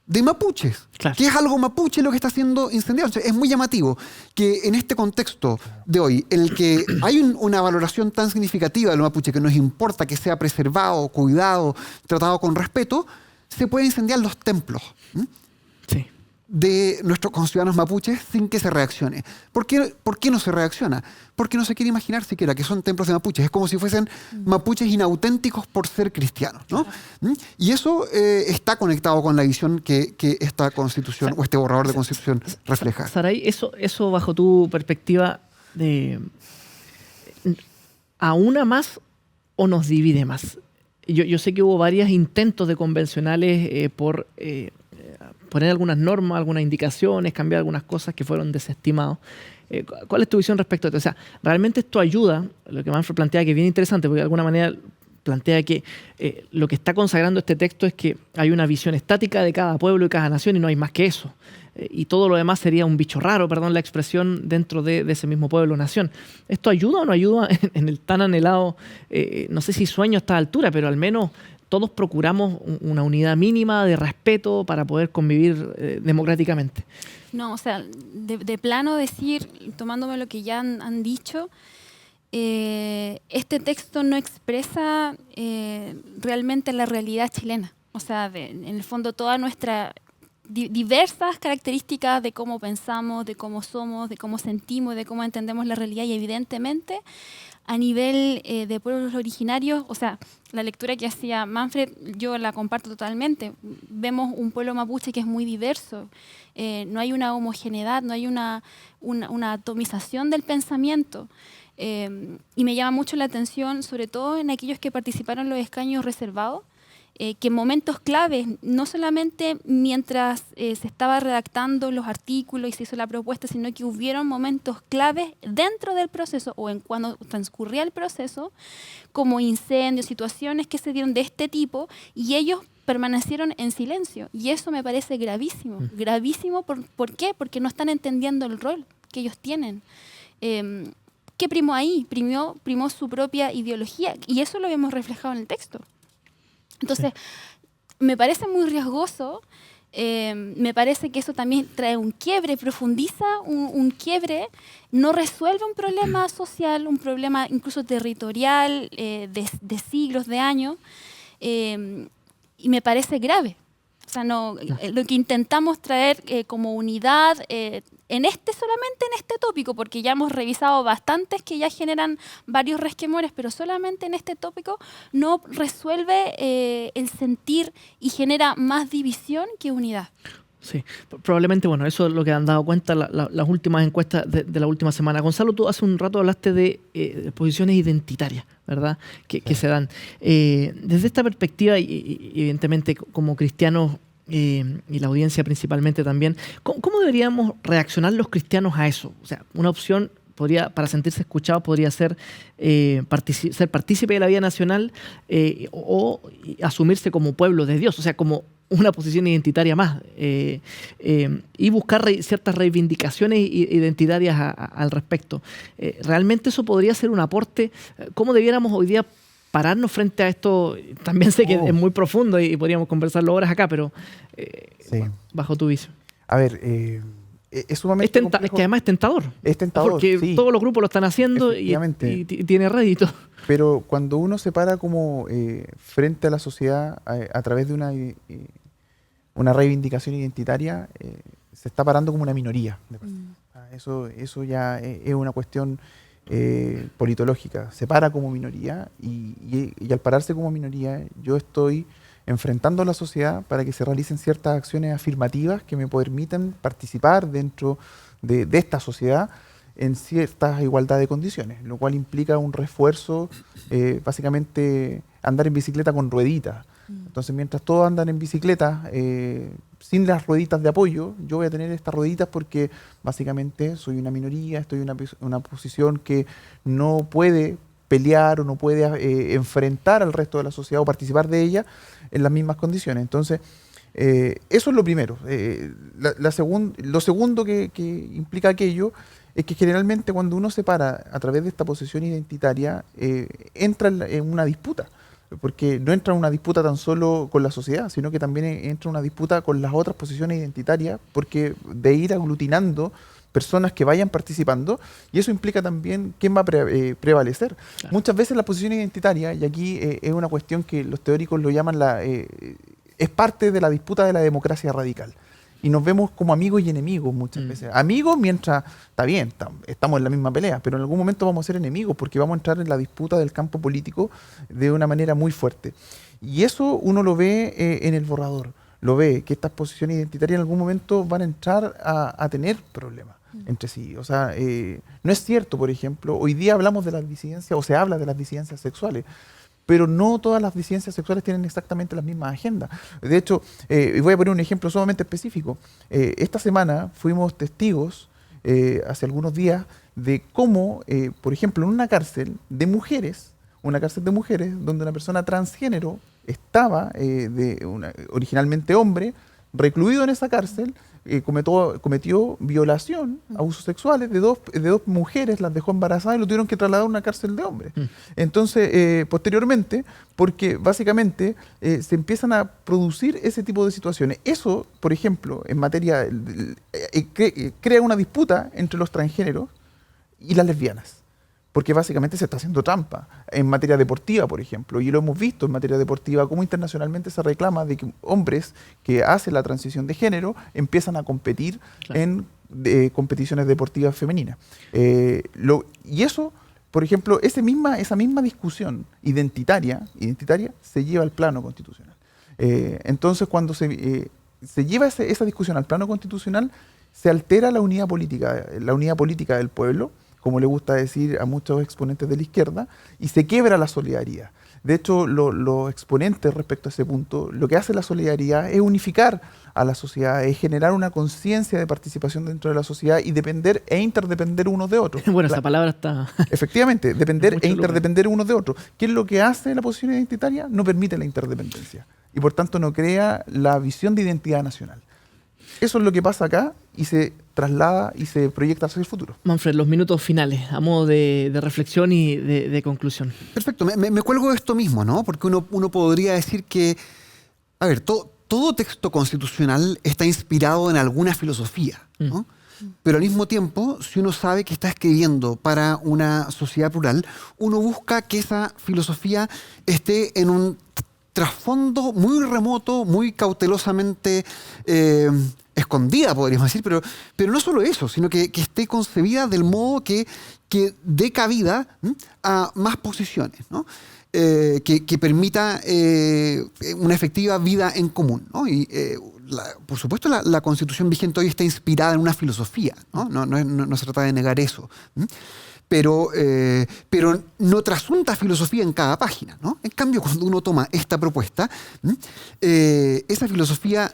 de mapuches, Claro. que es algo mapuche lo que está siendo incendiado. O sea, es muy llamativo que en este contexto de hoy, en el que hay una valoración tan significativa de lo mapuche, que nos importa que sea preservado, cuidado, tratado con respeto, se pueden incendiar los templos Sí. de nuestros conciudadanos mapuches sin que se reaccione. ¿Por qué no se reacciona? Porque no se quiere imaginar siquiera que son templos de mapuches. Es como si fuesen mapuches inauténticos por ser cristianos, ¿no? Y eso está conectado con la visión que esta constitución o este borrador de constitución refleja. Saray, eso bajo tu perspectiva, ¿aúna más o nos divide más? Yo sé que hubo varios intentos de convencionales por poner algunas normas, algunas indicaciones, cambiar algunas cosas que fueron desestimados. ¿Cuál es tu visión respecto a esto? O sea, realmente esto ayuda, lo que Manfred plantea, que es bien interesante, porque de alguna manera plantea que lo que está consagrando este texto es que hay una visión estática de cada pueblo y cada nación y no hay más que eso. Y todo lo demás sería un bicho raro, perdón la expresión, dentro de ese mismo pueblo o nación. ¿Esto ayuda o no ayuda en el tan anhelado, no sé si sueño a esta altura, pero al menos todos procuramos una unidad mínima de respeto para poder convivir democráticamente? No, o sea, de plano decir, tomándome lo que ya han dicho, este texto no expresa realmente la realidad chilena. O sea, en el fondo toda nuestra diversas características de cómo pensamos, de cómo somos, de cómo sentimos, de cómo entendemos la realidad, y evidentemente a nivel de pueblos originarios, o sea, la lectura que hacía Manfred, yo la comparto totalmente. Vemos un pueblo mapuche que es muy diverso, no hay una homogeneidad, no hay una atomización del pensamiento. Y me llama mucho la atención, sobre todo en aquellos que participaron en los escaños reservados, que en momentos claves, no solamente mientras se estaba redactando los artículos y se hizo la propuesta, sino que hubieron momentos claves dentro del proceso o en cuando transcurría el proceso, como incendios, situaciones que se dieron de este tipo, y ellos permanecieron en silencio. Y eso me parece gravísimo. Gravísimo, ¿por qué? Porque no están entendiendo el rol que ellos tienen. ¿Qué primó ahí? Primó su propia ideología, y eso lo vemos reflejado en el texto. Entonces, me parece muy riesgoso, me parece que eso también trae un quiebre, profundiza un quiebre, no resuelve un problema social, un problema incluso territorial de siglos, de años, y me parece grave. O sea, lo que intentamos traer como unidad, solamente en este tópico, porque ya hemos revisado bastantes que ya generan varios resquemores, pero solamente en este tópico no resuelve el sentir y genera más división que unidad. Sí, probablemente, bueno, eso es lo que han dado cuenta las últimas encuestas de la última semana. Gonzalo, tú hace un rato hablaste de posiciones identitarias, ¿verdad? Que se dan. Desde esta perspectiva, y evidentemente como cristianos, y la audiencia principalmente también, ¿cómo deberíamos reaccionar los cristianos a eso? O sea, una opción para sentirse escuchado podría ser ser partícipe de la vida nacional o asumirse como pueblo de Dios, o sea, como una posición identitaria más, y buscar ciertas reivindicaciones identitarias al respecto. ¿Realmente eso podría ser un aporte? ¿Cómo debiéramos hoy día pararnos frente a esto? También sé que es muy profundo y podríamos conversarlo horas acá, pero Sí. bajo tu visión. A ver, es sumamente complejo. Es que además es tentador. Es tentador, porque sí. todos los grupos lo están haciendo y tiene rédito. Pero cuando uno se para como frente a la sociedad a través de una reivindicación identitaria, se está parando como una minoría. Eso ya es una cuestión politológica. Se para como minoría y al pararse como minoría yo estoy enfrentando a la sociedad para que se realicen ciertas acciones afirmativas que me permitan participar dentro de esta sociedad en cierta igualdad de condiciones, lo cual implica un refuerzo, básicamente andar en bicicleta con rueditas. Entonces, mientras todos andan en bicicleta sin las rueditas de apoyo, yo voy a tener estas rueditas porque básicamente soy una minoría, estoy en una posición que no puede pelear o no puede enfrentar al resto de la sociedad o participar de ella en las mismas condiciones. Entonces, eso es lo primero. Lo segundo que implica aquello es que generalmente cuando uno se para a través de esta posición identitaria, entra en una disputa. Porque no entra en una disputa tan solo con la sociedad, sino que también entra en una disputa con las otras posiciones identitarias, porque de ir aglutinando personas que vayan participando, y eso implica también quién va a prevalecer. Claro. Muchas veces la posición identitaria, y aquí es una cuestión que los teóricos lo llaman es parte de la disputa de la democracia radical. Y nos vemos como amigos y enemigos muchas veces. Amigos mientras, está bien, estamos en la misma pelea, pero en algún momento vamos a ser enemigos porque vamos a entrar en la disputa del campo político de una manera muy fuerte. Y eso uno lo ve en el borrador. Lo ve que estas posiciones identitarias en algún momento van a entrar a tener problemas entre sí. O sea, no es cierto, por ejemplo, hoy día hablamos de las disidencias o se habla de las disidencias sexuales, pero no todas las disidencias sexuales tienen exactamente las mismas agendas. De hecho, voy a poner un ejemplo sumamente específico. Esta semana fuimos testigos hace algunos días de cómo, por ejemplo, en una cárcel de mujeres, donde una persona transgénero estaba, originalmente hombre, recluido en esa cárcel, cometió violación, abusos sexuales de dos mujeres, las dejó embarazadas y lo tuvieron que trasladar a una cárcel de hombres. Entonces, posteriormente, porque básicamente se empiezan a producir ese tipo de situaciones. Eso, por ejemplo, en materia, crea una disputa entre los transgéneros y las lesbianas. Porque básicamente se está haciendo trampa en materia deportiva, por ejemplo, y lo hemos visto en materia deportiva, como internacionalmente se reclama de que hombres que hacen la transición de género empiezan a competir en competiciones deportivas femeninas. Y eso, por ejemplo, esa misma discusión identitaria se lleva al plano constitucional. Entonces, cuando se lleva esa discusión al plano constitucional, se altera la unidad política del pueblo, como le gusta decir a muchos exponentes de la izquierda, y se quiebra la solidaridad. De hecho, los exponentes respecto a ese punto, lo que hace la solidaridad es unificar a la sociedad, es generar una conciencia de participación dentro de la sociedad y depender e interdepender unos de otros. Bueno, esa palabra está... Efectivamente, depender e interdepender unos de otros. ¿Qué es lo que hace la posición identitaria? No permite la interdependencia y por tanto no crea la visión de identidad nacional. Eso es lo que pasa acá y se traslada y se proyecta hacia el futuro. Manfred, los minutos finales, a modo de reflexión y de conclusión. Perfecto, me cuelgo de esto mismo, ¿no? Porque uno podría decir que, a ver, todo texto constitucional está inspirado en alguna filosofía, ¿no? Pero al mismo tiempo, si uno sabe que está escribiendo para una sociedad plural, uno busca que esa filosofía esté en un trasfondo muy remoto, muy cautelosamente escondida, podríamos decir, pero no solo eso, sino que esté concebida del modo que dé cabida a más posiciones, ¿no? Que permita una efectiva vida en común, ¿no? Y por supuesto la Constitución vigente hoy está inspirada en una filosofía, ¿no? No se trata de negar eso. Pero no trasunta filosofía en cada página, ¿no? En cambio, cuando uno toma esta propuesta, esa filosofía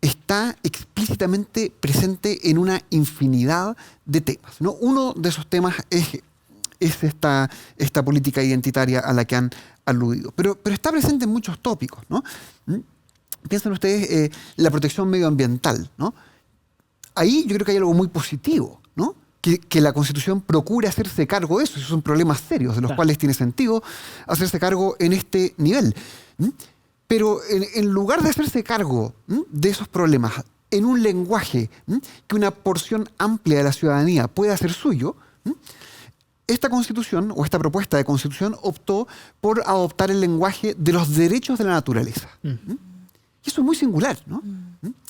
está explícitamente presente en una infinidad de temas, ¿no? Uno de esos temas es esta política identitaria a la que han aludido, pero está presente en muchos tópicos, ¿no? Piensen ustedes la protección medioambiental, ¿no? Ahí yo creo que hay algo muy positivo, ¿no? Que la Constitución procure hacerse cargo de eso. Esos son problemas serios de los cuales tiene sentido hacerse cargo en este nivel. Pero en lugar de hacerse cargo de esos problemas en un lenguaje que una porción amplia de la ciudadanía pueda hacer suyo, esta Constitución o esta propuesta de Constitución optó por adoptar el lenguaje de los derechos de la naturaleza. Y eso es muy singular, ¿no?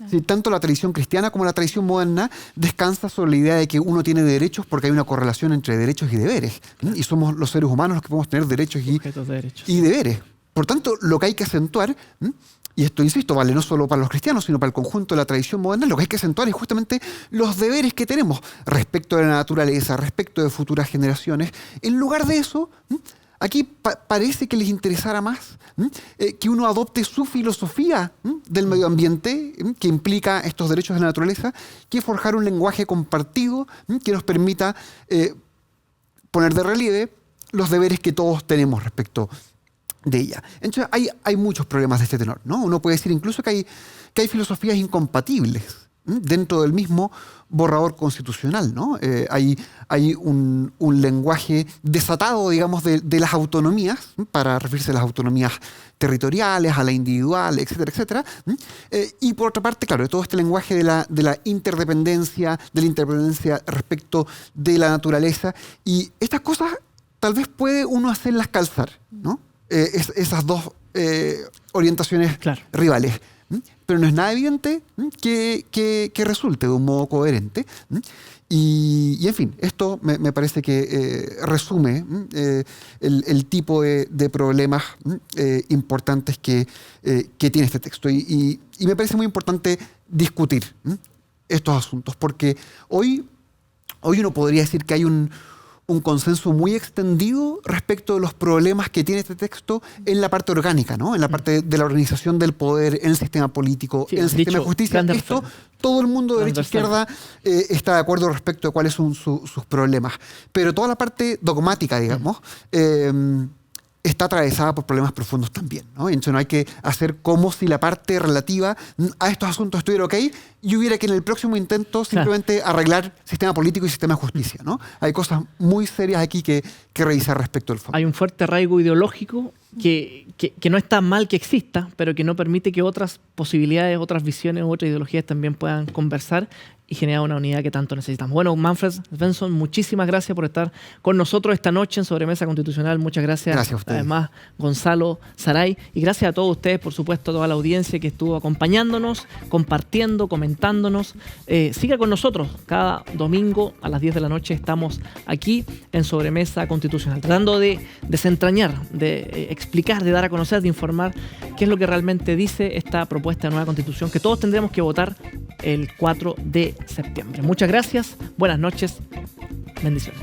Sí, tanto la tradición cristiana como la tradición moderna descansa sobre la idea de que uno tiene derechos porque hay una correlación entre derechos y deberes. Y somos los seres humanos los que podemos tener derechos y deberes. Por tanto, lo que hay que acentuar, y esto, insisto, vale no solo para los cristianos, sino para el conjunto de la tradición moderna, lo que hay que acentuar es justamente los deberes que tenemos respecto de la naturaleza, respecto de futuras generaciones. En lugar de eso, aquí parece que les interesara más que uno adopte su filosofía del medio ambiente, que implica estos derechos de la naturaleza, que forjar un lenguaje compartido que nos permita poner de relieve los deberes que todos tenemos respecto de ella. Entonces hay muchos problemas de este tenor, ¿no? Uno puede decir incluso que hay filosofías incompatibles dentro del mismo borrador constitucional, ¿no? Hay un lenguaje desatado, digamos, de las autonomías, para referirse a las autonomías territoriales, a la individual, etcétera, etcétera. Y por otra parte, claro, de todo este lenguaje de la interdependencia, respecto de la naturaleza. Y estas cosas tal vez puede uno hacerlas calzar, ¿no? Esas dos orientaciones rivales. Pero no es nada evidente que resulte de un modo coherente. Y en fin, esto me parece que resume el tipo de problemas importantes que tiene este texto. Y me parece muy importante discutir estos asuntos, porque hoy uno podría decir que hay un un consenso muy extendido respecto de los problemas que tiene este texto en la parte orgánica, ¿no? En la parte de la organización del poder, en el sistema político, Sí, en el sistema dicho de justicia. transversal. Esto, todo el mundo de derecha e Transversal. izquierda está de acuerdo respecto a cuáles son sus problemas. Pero toda la parte dogmática, digamos, está atravesada por problemas profundos también, ¿no? Entonces no hay que hacer como si la parte relativa a estos asuntos estuviera ok y hubiera que en el próximo intento simplemente arreglar sistema político y sistema de justicia, ¿no? Hay cosas muy serias aquí que revisar respecto al fondo. Hay un fuerte arraigo ideológico que no está mal que exista, pero que no permite que otras posibilidades, otras visiones, otras ideologías también puedan conversar y generar una unidad que tanto necesitamos. Bueno, Manfred Svensson, muchísimas gracias por estar con nosotros esta noche en Sobremesa Constitucional. Muchas gracias. Gracias a ustedes. Además, Gonzalo Saray. Y gracias a todos ustedes, por supuesto, a toda la audiencia que estuvo acompañándonos, compartiendo, comentándonos. Siga con nosotros. Cada domingo a las 10 de la noche estamos aquí en Sobremesa Constitucional, tratando de desentrañar, de explicar, de dar a conocer, de informar qué es lo que realmente dice esta propuesta de nueva Constitución que todos tendremos que votar el 4 de septiembre. Muchas gracias, buenas noches, bendiciones.